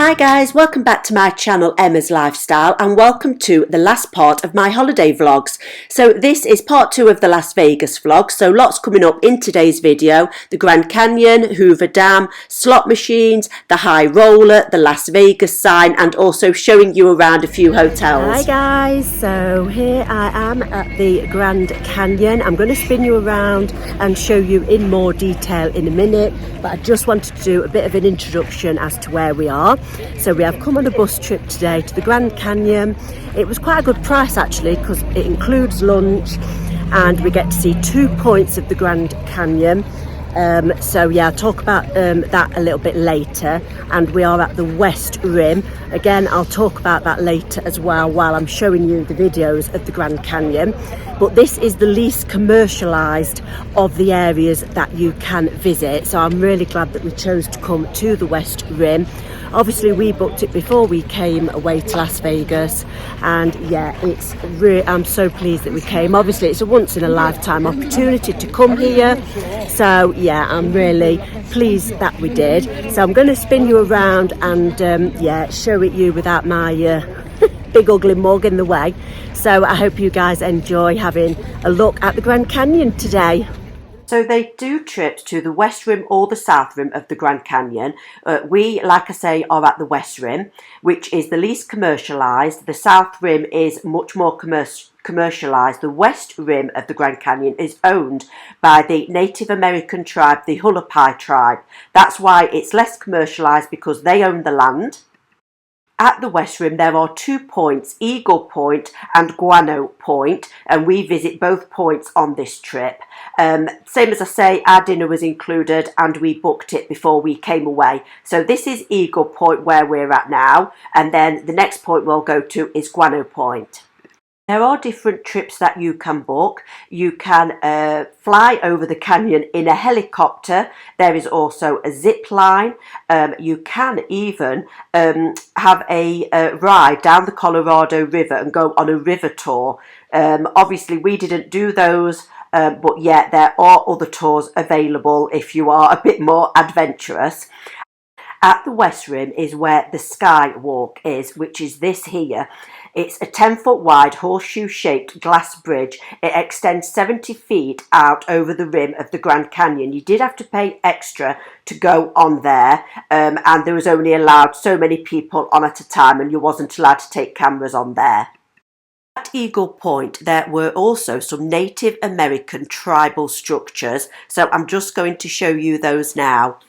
Hi guys, welcome back to my channel Emma's Lifestyle and welcome to the last part of my holiday vlogs. So this is part 2 of the Las Vegas vlog, so lots coming up in today's video. The Grand Canyon, Hoover Dam, slot machines, the high roller, the Las Vegas sign and also showing you around a few hotels. Hi guys, so here I am at the Grand Canyon. I'm going to spin you around and show you in more detail in a minute, but I just wanted to do a bit of an introduction as to where we are. So we have come on a bus trip today to the Grand Canyon. It was quite a good price actually because it includes lunch and we get to see 2 points of the Grand Canyon. So yeah, I'll talk about that a little bit later. And we are at the West Rim. Again, I'll talk about that later as well while I'm showing you the videos of the Grand Canyon. But this is the least commercialised of the areas that you can visit. So I'm really glad that we chose to come to the West Rim. Obviously we booked it before we came away to Las Vegas, and yeah, it's really, I'm so pleased that we came. Obviously it's a once in a lifetime opportunity to come here, so yeah, I'm really pleased that we did. So I'm going to spin you around and yeah, show it you without my big ugly mug in the way. So I hope you guys enjoy having a look at the Grand Canyon today. So they do trips to the West Rim or the South Rim of the Grand Canyon. We, like I say, are at the West Rim, which is the least commercialised. The South Rim is much more commercialised. The West Rim of the Grand Canyon is owned by the Native American tribe, the Hualapai tribe. That's why it's less commercialised, because they own the land. At the West Rim there are 2 points, Eagle Point and Guano Point, and we visit both points on this trip. Same as I say, our dinner was included and we booked it before we came away. So this is Eagle Point where we're at now, and then the next point we'll go to is Guano Point. There are different trips that you can book. You can fly over the canyon in a helicopter. There is also a zip line. You can even have a ride down the Colorado River and go on a river tour. Obviously we didn't do those, but yeah, there are other tours available if you are a bit more adventurous. At the West Rim is where the Skywalk is, which is this here. It's a 10-foot wide horseshoe-shaped glass bridge. It extends 70 feet out over the rim of the Grand Canyon. You did have to pay extra to go on there, and there was only allowed so many people on at a time, and you wasn't allowed to take cameras on there. At Eagle Point, there were also some Native American tribal structures, so I'm just going to show you those now.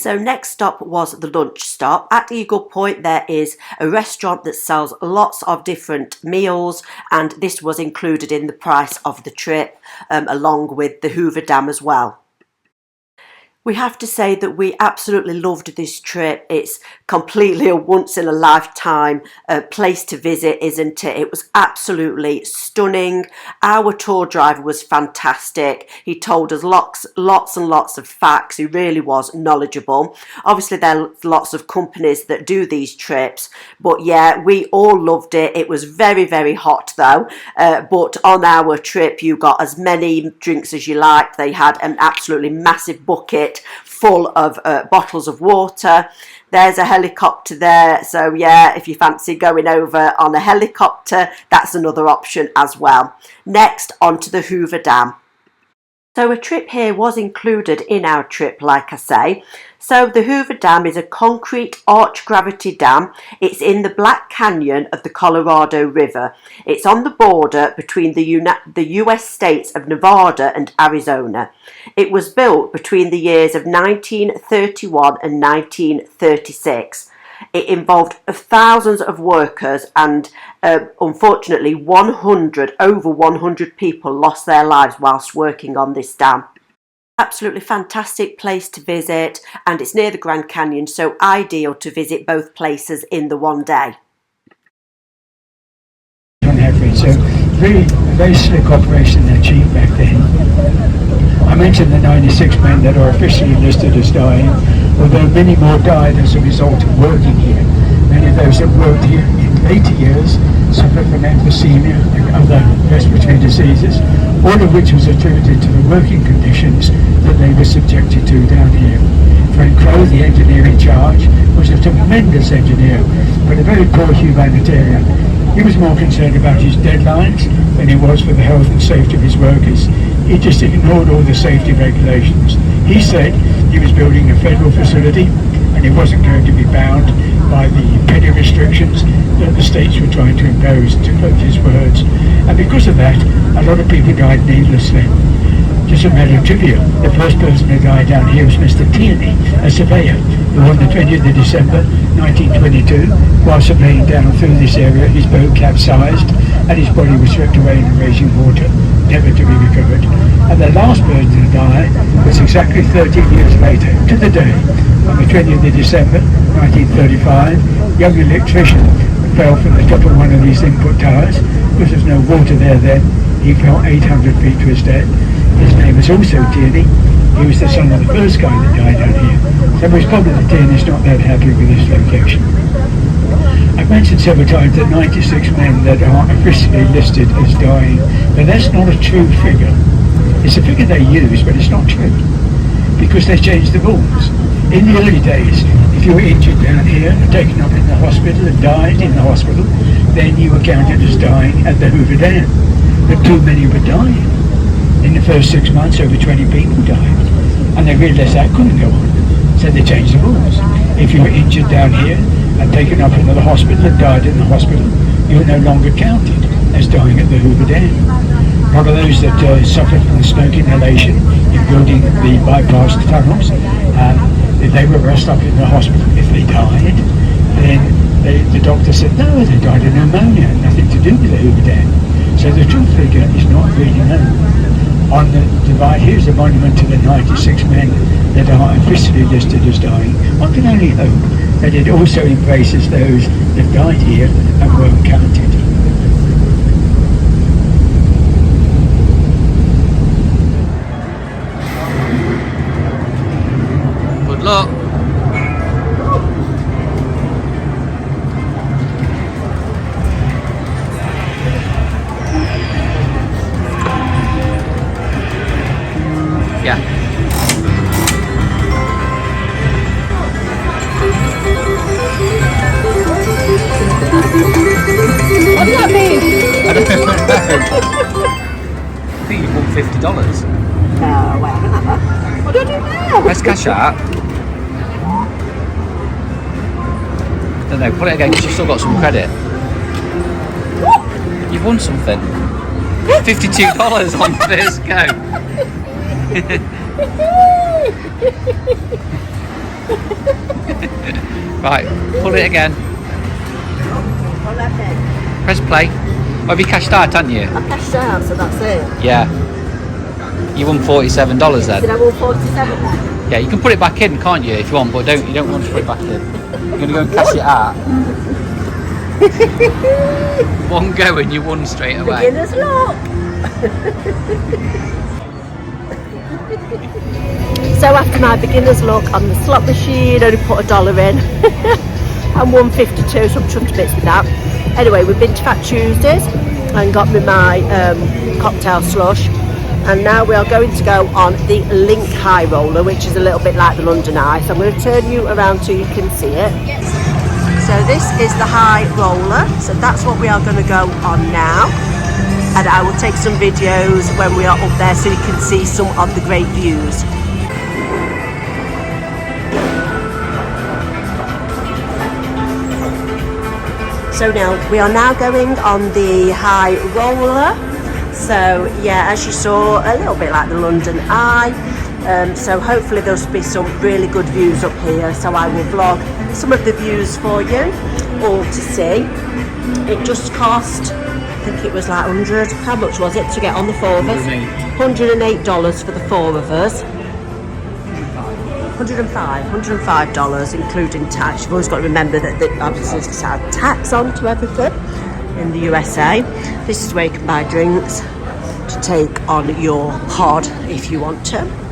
So next stop was the lunch stop. At Eagle Point there is a restaurant that sells lots of different meals, and this was included in the price of the trip, along with the Hoover Dam as well. We have to say that we absolutely loved this trip. It's completely a once-in-a-lifetime place to visit, isn't it? It was absolutely stunning. Our tour driver was fantastic. He told us lots and lots of facts. He really was knowledgeable. Obviously, there are lots of companies that do these trips, but yeah, we all loved it. It was very, very hot though, but on our trip, you got as many drinks as you liked. They had an absolutely massive bucket full of bottles of water. There's a helicopter there, so yeah, if you fancy going over on a helicopter, that's another option as well. Next, onto the Hoover Dam. So a trip here was included in our trip, like I say. So the Hoover Dam is a concrete arch gravity dam. It's in the Black Canyon of the Colorado River. It's on the border between the US states of Nevada and Arizona. It was built between the years of 1931 and 1936. It involved thousands of workers, and unfortunately over 100 people lost their lives whilst working on this dam. Absolutely fantastic place to visit, and it's near the Grand Canyon, so ideal to visit both places in the one day. On average, so very slick operation achieved back then. I mentioned the 96 men that are officially listed as dying, although many more died as a result of working here. Many of those that worked here in later years suffered from emphysema and other respiratory diseases, all of which was attributed to the working conditions that they were subjected to down here. Frank Crowe, the engineer in charge, was a tremendous engineer, but a very poor humanitarian. He was more concerned about his deadlines than he was for the health and safety of his workers. He just ignored all the safety regulations. He said he was building a federal facility and he wasn't going to be bound by the petty restrictions that the states were trying to impose, to quote his words. And because of that, a lot of people died needlessly. Just a matter of trivia, the first person who died down here was Mr. Tierney, a surveyor, who on the 20th of December 1922, while surveying down through this area, his boat capsized and his body was swept away in the raging water, never to be recovered. And the last person to die was exactly 13 years later, to the day, on the 20th of December 1935, young electrician fell from the top of one of these input towers. Because there's no water there then, he fell 800 feet to his death. His name was also Tierney. He was the son of the first guy that died out here. So it's probably that Tierney's not that happy with this location. I've mentioned several times that 96 men that are officially listed as dying, but that's not a true figure. It's a figure they use, but it's not true, because they changed the rules. In the early days, if you were injured down here and taken up in the hospital and died in the hospital, then you were counted as dying at the Hoover Dam. But too many were dying. In the first 6 months, over 20 people died, and they realised that couldn't go on, so they changed the rules. If you were injured down here and taken up into the hospital and died in the hospital, you were no longer counted as dying at the Hoover Dam. One of those that suffered from smoke inhalation in building the bypass tunnels, if they were rushed up in the hospital, if they died, then the doctor said, no, they died of pneumonia, nothing to do with the Hoover Dam. So the true figure is not really known. On the divide, here's a monument to the 96 men that are officially listed as dying. One can only hope that it also embraces those that died here and weren't counted. Good luck. Yeah. What does that mean? I don't know. I think you bought $50. No, wait. What do I do now? Let's cash out. I don't know, put it again because you've still got some credit. What? You've won something. $52 on first go. Right, pull it again. Well, okay. Press play. Oh, have you cashed out, haven't you? I cashed out, so that's it. Yeah. You won $47 then. Did I win 47 then? Yeah, you can put it back in, can't you, if you want, but you don't want to put it back in. You're going to go and cash it out. One go and you won straight away. Beginner's luck. So after my beginner's luck on the slot machine, only put $1 in. and won 52, so I'm chuffed to bits with that. Anyway, we've been to Fat Tuesdays and got me my cocktail slush. And now we are going to go on the Link High Roller, which is a little bit like the London Eye. So I'm going to turn you around so you can see it. So this is the High Roller. So that's what we are going to go on now. And I will take some videos when we are up there so you can see some of the great views. So now we are now going on the High Roller. So yeah, as you saw, a little bit like the London Eye. So hopefully there'll be some really good views up here. So I will vlog some of the views for you all to see. It just cost, I think it was like 100. How much was it to get on the four of us? $108 for the four of us. $105 including tax. You've always got to remember that obviously it's had tax on to everything in the USA. This is where you can buy drinks to take on your pod if you want to.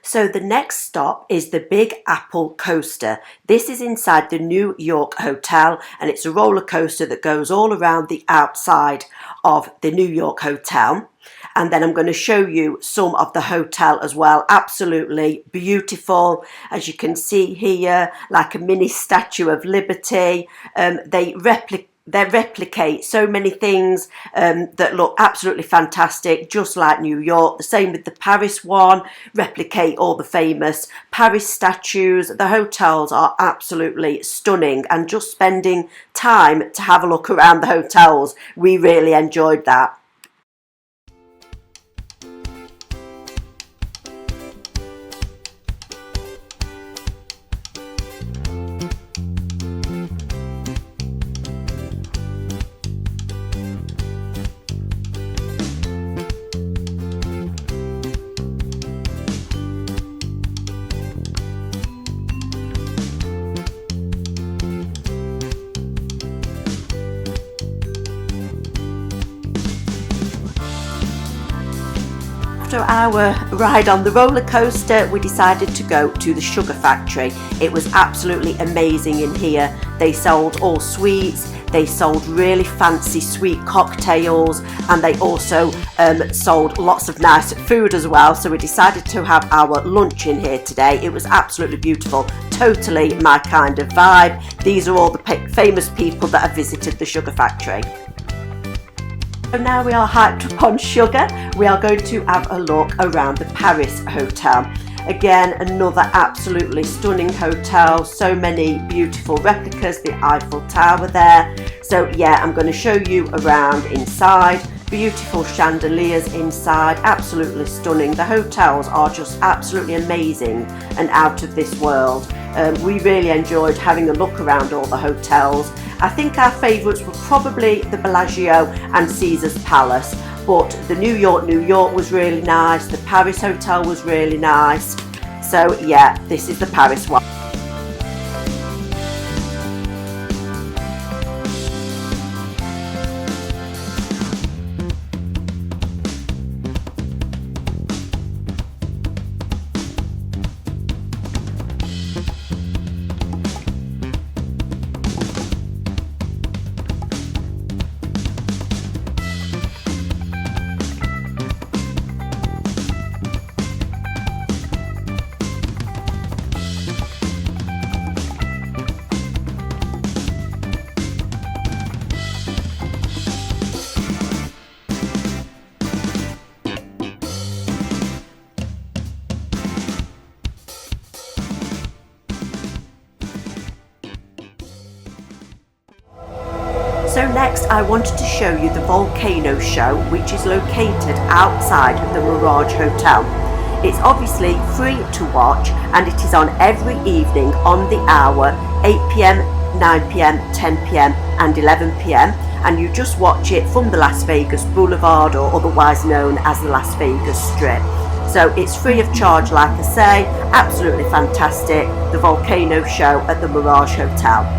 So the next stop is the Big Apple Coaster. This is inside the New York Hotel, and it's a roller coaster that goes all around the outside of the New York Hotel. And then I'm going to show you some of the hotel as well. Absolutely beautiful, as you can see here, like a mini Statue of Liberty. They replicate so many things that look absolutely fantastic, just like New York. The same with the Paris one, replicate all the famous Paris statues. The hotels are absolutely stunning, and just spending time to have a look around the hotels, we really enjoyed that. After our ride on the roller coaster, we decided to go to the sugar factory. It was absolutely amazing in here. They sold all sweets, they sold really fancy sweet cocktails, and they also sold lots of nice food as well. So we decided to have our lunch in here today. It was absolutely beautiful, totally my kind of vibe. These are all the famous people that have visited the sugar factory. So now we are hyped up on sugar. We are going to have a look around the Paris Hotel. Again, another absolutely stunning hotel, so many beautiful replicas, the Eiffel Tower there. So yeah, I'm going to show you around inside. Beautiful chandeliers inside, absolutely stunning. The hotels are just absolutely amazing and out of this world. We really enjoyed having a look around all the hotels. I think our favourites were probably the Bellagio and Caesar's Palace, but the New York was really nice. The Paris hotel was really nice. So yeah, this is the Paris one. So next I wanted to show you the volcano show, which is located outside the Mirage Hotel. It's obviously free to watch and it is on every evening on the hour 8 p.m, 9 p.m, 10 p.m, and 11 p.m, and you just watch it from the Las Vegas Boulevard, or otherwise known as the Las Vegas Strip. So it's free of charge, like I say, absolutely fantastic, the volcano show at the Mirage Hotel.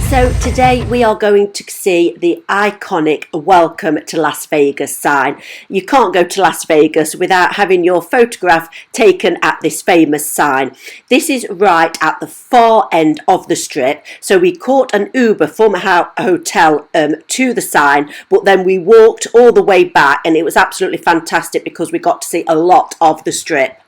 So today we are going to see the iconic Welcome to Las Vegas sign. You can't go to Las Vegas without having your photograph taken at this famous sign. This is right at the far end of the strip. So we caught an Uber from our hotel to the sign, but then we walked all the way back, and it was absolutely fantastic because we got to see a lot of the strip.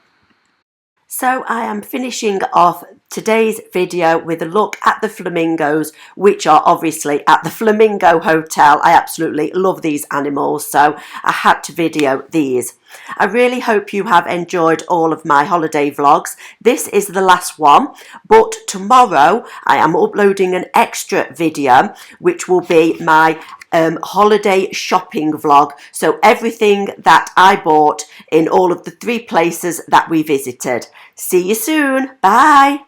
So I am finishing off today's video with a look at the flamingos, which are obviously at the Flamingo Hotel. I absolutely love these animals, so I had to video these. I really hope you have enjoyed all of my holiday vlogs. This is the last one, but tomorrow I am uploading an extra video, which will be my holiday shopping vlog. So everything that I bought in all of the 3 places that we visited. See you soon. Bye.